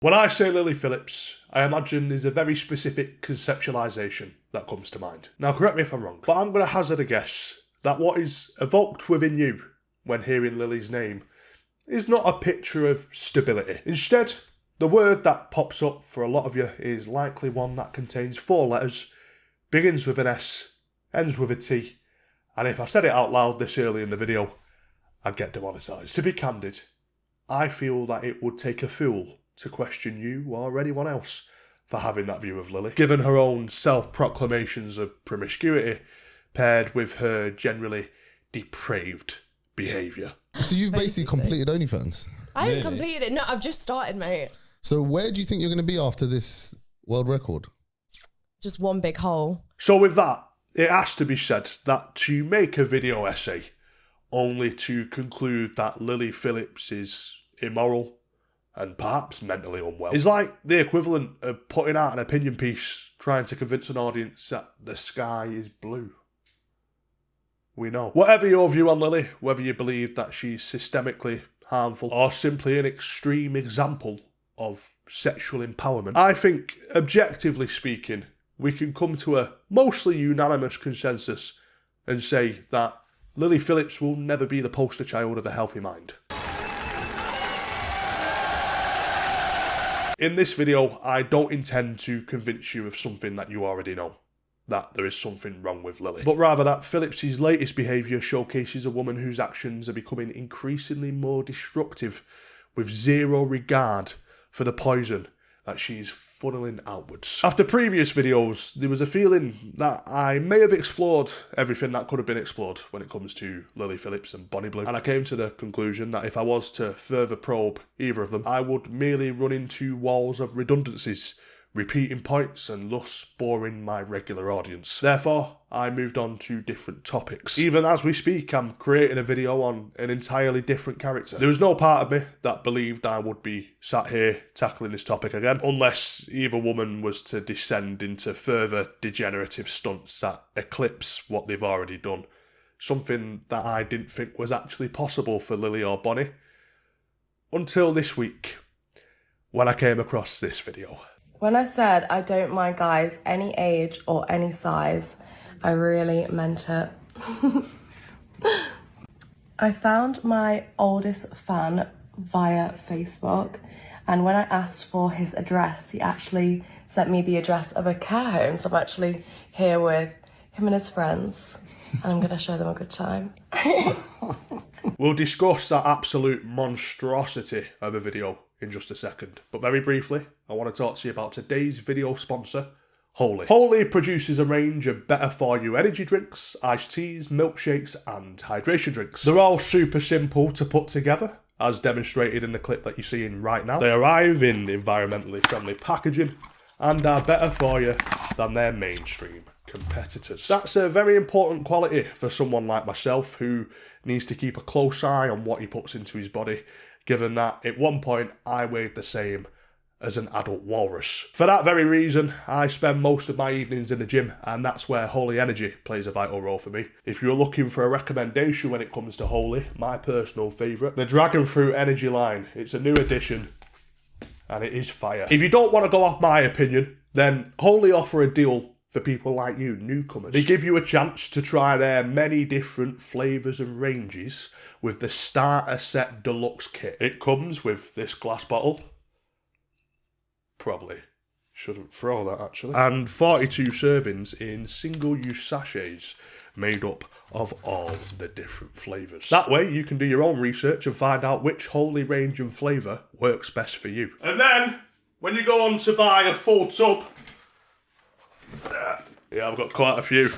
When I say Lily Phillips, I imagine there's a very specific conceptualisation that comes to mind. Now, correct me if I'm wrong, but I'm going to hazard a guess that what is evoked within you when hearing Lily's name is not a picture of stability. Instead, the word that pops up for a lot of you is likely one that contains 4 letters, begins with an S, ends with a T, and if I said it out loud this early in the video, I'd get demonetised. To be candid, I feel that it would take a fool to question you or anyone else for having that view of Lily, given her own self-proclamations of promiscuity paired with her generally depraved behaviour. So you've basically completed OnlyFans? I haven't completed it. No, I've just started, mate. So where do you think you're going to be after this world record? Just one big hole. So with that, it has to be said that to make a video essay only to conclude that Lily Phillips is immoral and perhaps mentally unwell is like the equivalent of putting out an opinion piece trying to convince an audience that the sky is blue. We know. Whatever your view on Lily, whether you believe that she's systemically harmful or simply an extreme example of sexual empowerment, I think, objectively speaking, we can come to a mostly unanimous consensus and say that Lily Phillips will never be the poster child of a healthy mind. In this video, I don't intend to convince you of something that you already know, that there is something wrong with Lily, but rather that Phillips' latest behaviour showcases a woman whose actions are becoming increasingly more destructive with zero regard for the poison that she's funneling outwards. After previous videos, there was a feeling that I may have explored everything that could have been explored when it comes to Lily Phillips and Bonnie Blue, and I came to the conclusion that if I was to further probe either of them, I would merely run into walls of redundancies, repeating points and thus boring my regular audience. Therefore, I moved on to different topics. Even as we speak, I'm creating a video on an entirely different character. There was no part of me that believed I would be sat here tackling this topic again, unless either woman was to descend into further degenerative stunts that eclipse what they've already done. Something that I didn't think was actually possible for Lily or Bonnie. Until this week, when I came across this video. When I said I don't mind guys any age or any size, I really meant it. I found my oldest fan via Facebook, and when I asked for his address, he actually sent me the address of a care home. So I'm actually here with him and his friends, and I'm gonna show them a good time. We'll discuss that absolute monstrosity of a video in just a second. But very briefly, I want to talk to you about today's video sponsor, Holy. Holy produces a range of better-for-you energy drinks, iced teas, milkshakes and hydration drinks. They're all super simple to put together, as demonstrated in the clip that you're seeing right now. They arrive in environmentally friendly packaging and are better for you than their mainstream competitors. That's a very important quality for someone like myself who needs to keep a close eye on what he puts into his body, given that at one point I weighed the same as an adult walrus. For that very reason, I spend most of my evenings in the gym, and that's where Holy Energy plays a vital role for me. If you're looking for a recommendation when it comes to Holy, my personal favourite, the Dragon Fruit Energy line. It's a new addition, and it is fire. If you don't want to go off my opinion, then Holy offer a deal for people like you, newcomers. They give you a chance to try their many different flavours and ranges with the Starter Set Deluxe Kit. It comes with this glass bottle. Probably shouldn't throw that actually. And 42 servings in single-use sachets made up of all the different flavours. That way you can do your own research and find out which Holy range and flavour works best for you. And then, when you go on to buy a full tub, yeah, I've got quite a few,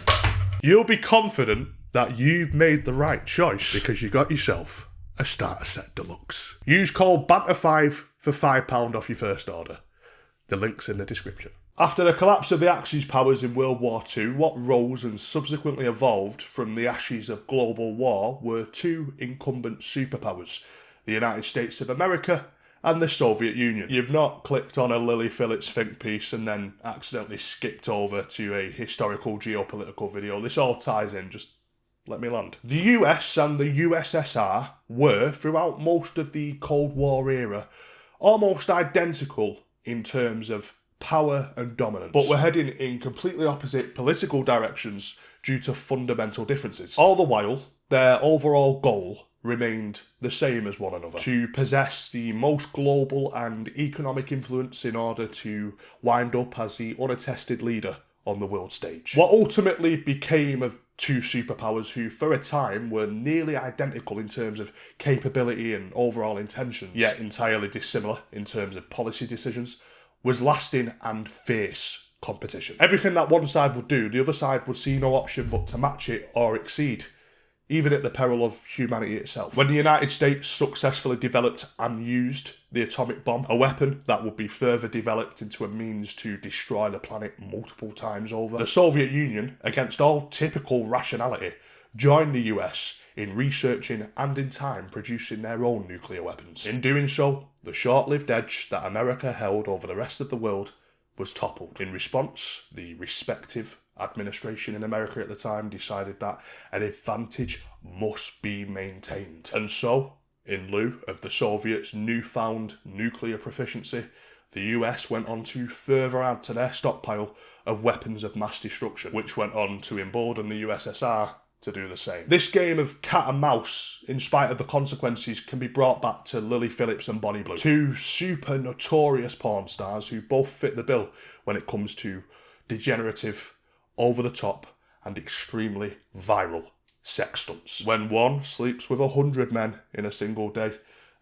you'll be confident that you've made the right choice because you got yourself a Starter Set Deluxe. Use code BANTER5 for £5 off your first order. The link's in the description. After the collapse of the Axis powers in World War II, what rose and subsequently evolved from the ashes of global war were two incumbent superpowers, the United States of America and the Soviet Union. You've not clicked on a Lily Phillips think piece and then accidentally skipped over to a historical geopolitical video. This all ties in, just let me land. The US and the USSR were, throughout most of the Cold War era, almost identical in terms of power and dominance, but we're heading in completely opposite political directions due to fundamental differences. All the while, their overall goal remained the same as one another: to possess the most global and economic influence in order to wind up as the unattested leader on the world stage. What ultimately became of two superpowers who for a time were nearly identical in terms of capability and overall intentions, yet entirely dissimilar in terms of policy decisions, was lasting and fierce competition. Everything that one side would do, the other side would see no option but to match it or exceed, even at the peril of humanity itself. When the United States successfully developed and used the atomic bomb, a weapon that would be further developed into a means to destroy the planet multiple times over, the Soviet Union, against all typical rationality, joined the US in researching and in time producing their own nuclear weapons. In doing so, the short-lived edge that America held over the rest of the world was toppled. In response, the respective administration in America at the time decided that an advantage must be maintained. And so, in lieu of the Soviets' newfound nuclear proficiency, the US went on to further add to their stockpile of weapons of mass destruction, which went on to embolden the USSR to do the same. This game of cat and mouse, in spite of the consequences, can be brought back to Lily Phillips and Bonnie Blue, two super notorious porn stars who both fit the bill when it comes to degenerative, over-the-top and extremely viral sex stunts. When one sleeps with 100 men in a single day,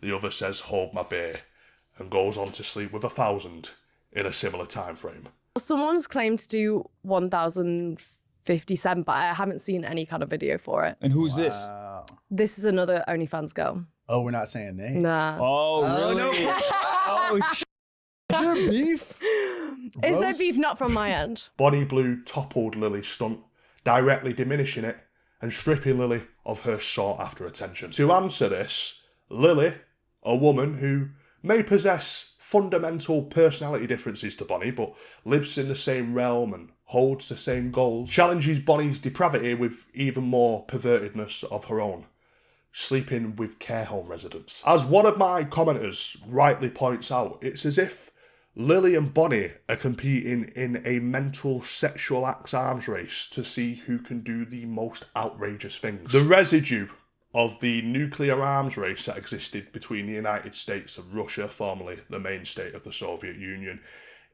the other says, "Hold my beer," and goes on to sleep with 1,000 in a similar time frame. Someone's claimed to do 1,057, but I haven't seen any kind of video for it. And who's this? This is another OnlyFans girl. Oh, we're not saying names. Nah. Oh, really? No. Oh, Is there beef? Is there Roast? beef not from my end? Bonnie Blue toppled Lily's stunt, directly diminishing it and stripping Lily of her sought-after attention. To answer this, Lily, a woman who may possess fundamental personality differences to Bonnie, but lives in the same realm and holds the same goals, challenges Bonnie's depravity with even more pervertedness of her own, sleeping with care home residents. As one of my commenters rightly points out, it's as if Lily and Bonnie are competing in a mental sexual acts arms race to see who can do the most outrageous things. The residue of the nuclear arms race that existed between the United States and Russia, formerly the mainstay of the Soviet Union,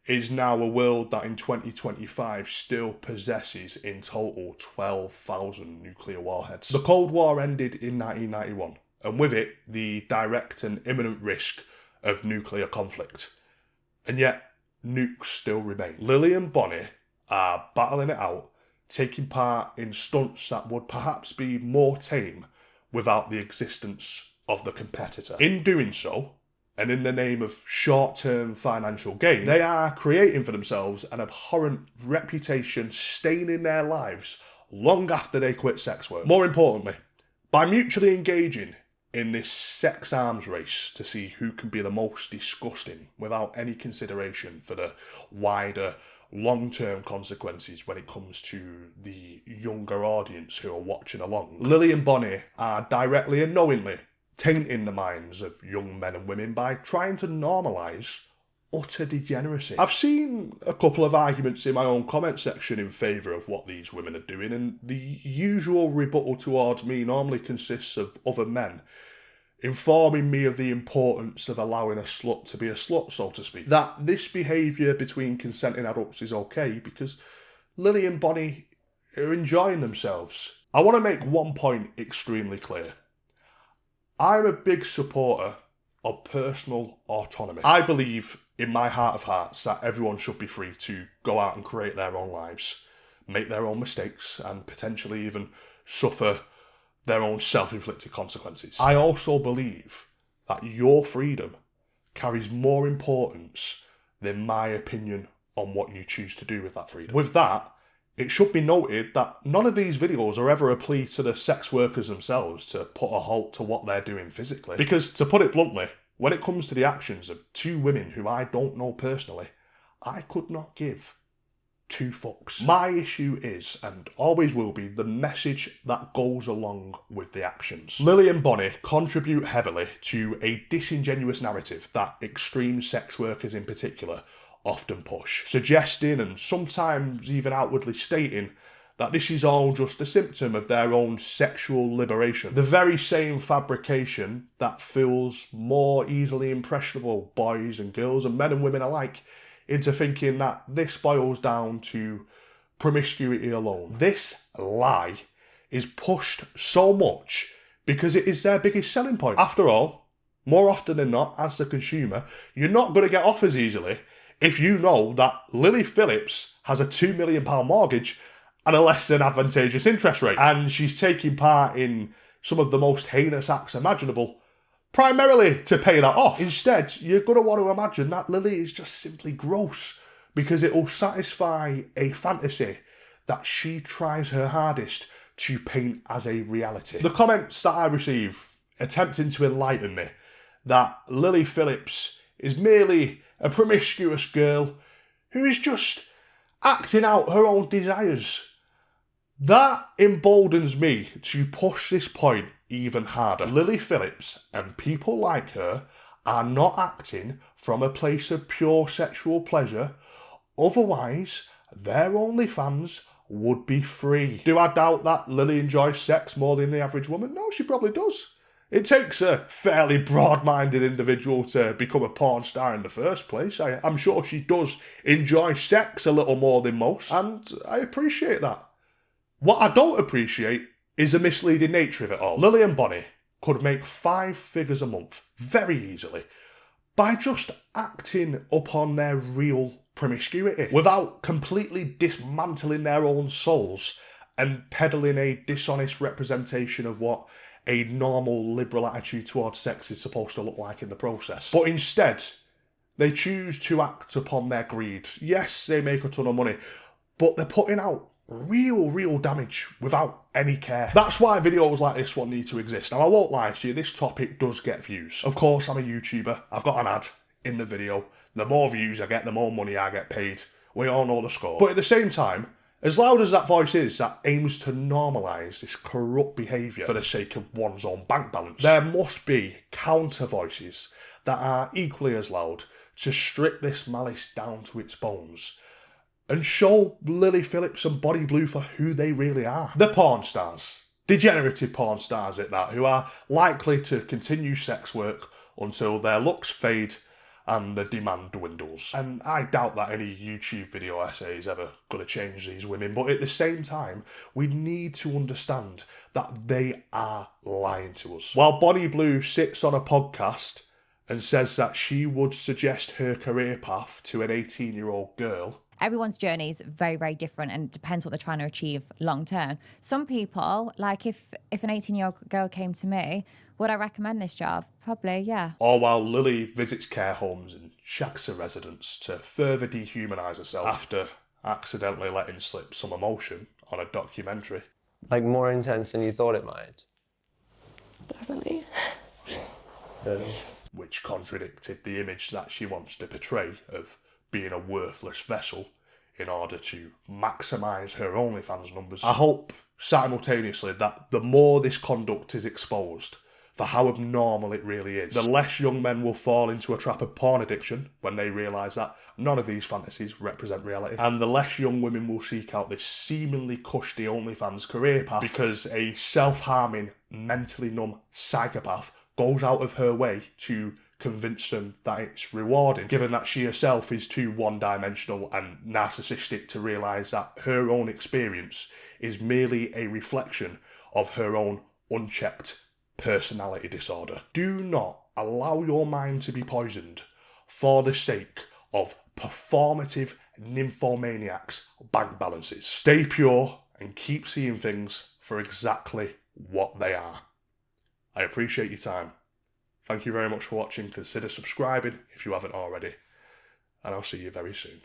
is now a world that in 2025 still possesses in total 12,000 nuclear warheads. The Cold War ended in 1991, and with it, the direct and imminent risk of nuclear conflict. And yet, nukes still remain. Lily and Bonnie are battling it out, taking part in stunts that would perhaps be more tame without the existence of the competitor. In doing so, and in the name of short-term financial gain, they are creating for themselves an abhorrent reputation staining their lives long after they quit sex work. More importantly, by mutually engaging in this sex arms race to see who can be the most disgusting without any consideration for the wider long-term consequences when it comes to the younger audience who are watching along, Lily and Bonnie are directly and knowingly tainting the minds of young men and women by trying to normalise utter degeneracy. I've seen a couple of arguments in my own comment section in favour of what these women are doing, and the usual rebuttal towards me normally consists of other men informing me of the importance of allowing a slut to be a slut, so to speak. That this behaviour between consenting adults is okay because Lily and Bonnie are enjoying themselves. I want to make one point extremely clear. I'm a big supporter of personal autonomy. I believe in my heart of hearts that everyone should be free to go out and create their own lives, make their own mistakes, and potentially even suffer their own self-inflicted consequences. I also believe that your freedom carries more importance than my opinion on what you choose to do with that freedom. With that, it should be noted that none of these videos are ever a plea to the sex workers themselves to put a halt to what they're doing physically. Because, to put it bluntly, when it comes to the actions of two women who I don't know personally, I could not give two fucks. My issue is, and always will be, the message that goes along with the actions. Lily and Bonnie contribute heavily to a disingenuous narrative that extreme sex workers in particular often push, suggesting and sometimes even outwardly stating that this is all just a symptom of their own sexual liberation. The very same fabrication that fools more easily impressionable boys and girls and men and women alike into thinking that this boils down to promiscuity alone. This lie is pushed so much because it is their biggest selling point. After all, more often than not, as the consumer, you're not going to get off as easily if you know that Lily Phillips has a £2 million mortgage and a less than advantageous interest rate, and she's taking part in some of the most heinous acts imaginable primarily to pay that off. Instead, you're going to want to imagine that Lily is just simply gross because it will satisfy a fantasy that she tries her hardest to paint as a reality. The comments that I receive attempting to enlighten me that Lily Phillips is merely a promiscuous girl who is just acting out her own desires, that emboldens me to push this point even harder. Lily Phillips and people like her are not acting from a place of pure sexual pleasure, otherwise their OnlyFans would be free. Do I doubt that Lily enjoys sex more than the average woman? No, she probably does. It takes a fairly broad-minded individual to become a porn star in the first place. I'm sure she does enjoy sex a little more than most, and I appreciate that. What I don't appreciate is the misleading nature of it all. Lily and Bonnie could make 5 figures a month very easily by just acting upon their real promiscuity without completely dismantling their own souls and peddling a dishonest representation of what a normal liberal attitude towards sex is supposed to look like in the process. But instead, they choose to act upon their greed. Yes, they make a ton of money, but they're putting out real damage without any care. That's why videos like this one need to exist. Now, I won't lie to you, this topic does get views. Of course, I'm a YouTuber. I've got an ad in the video. The more views I get, the more money I get paid. We all know the score. But at the same time, as loud as that voice is that aims to normalise this corrupt behaviour for the sake of one's own bank balance, there must be counter voices that are equally as loud to strip this malice down to its bones and show Lily Phillips and Body Blue for who they really are. The porn stars. Degenerative porn stars at that, who are likely to continue sex work until their looks fade and the demand dwindles. And I doubt that any YouTube video essay is ever going to change these women, but at the same time, we need to understand that they are lying to us. While Body Blue sits on a podcast and says that she would suggest her career path to an 18-year-old girl, everyone's journey is very different, and it depends what they're trying to achieve long term. Some people, like if an 18-year-old girl came to me, would I recommend this job? Probably, yeah. Or while Lily visits care homes and shags her residents to further dehumanise herself after accidentally letting slip some emotion on a documentary. Like more intense than you thought it might? Definitely. Which contradicted the image that she wants to portray of being a worthless vessel in order to maximise her OnlyFans numbers. I hope simultaneously that the more this conduct is exposed for how abnormal it really is, the less young men will fall into a trap of porn addiction when they realise that none of these fantasies represent reality, and the less young women will seek out this seemingly cushy OnlyFans career path because a self-harming, mentally numb psychopath goes out of her way to convince them that it's rewarding, given that she herself is too one-dimensional and narcissistic to realise that her own experience is merely a reflection of her own unchecked personality disorder. Do not allow your mind to be poisoned for the sake of performative nymphomaniacs' bank balances. Stay pure and keep seeing things for exactly what they are. I appreciate your time. Thank you very much for watching. Consider subscribing if you haven't already, and I'll see you very soon.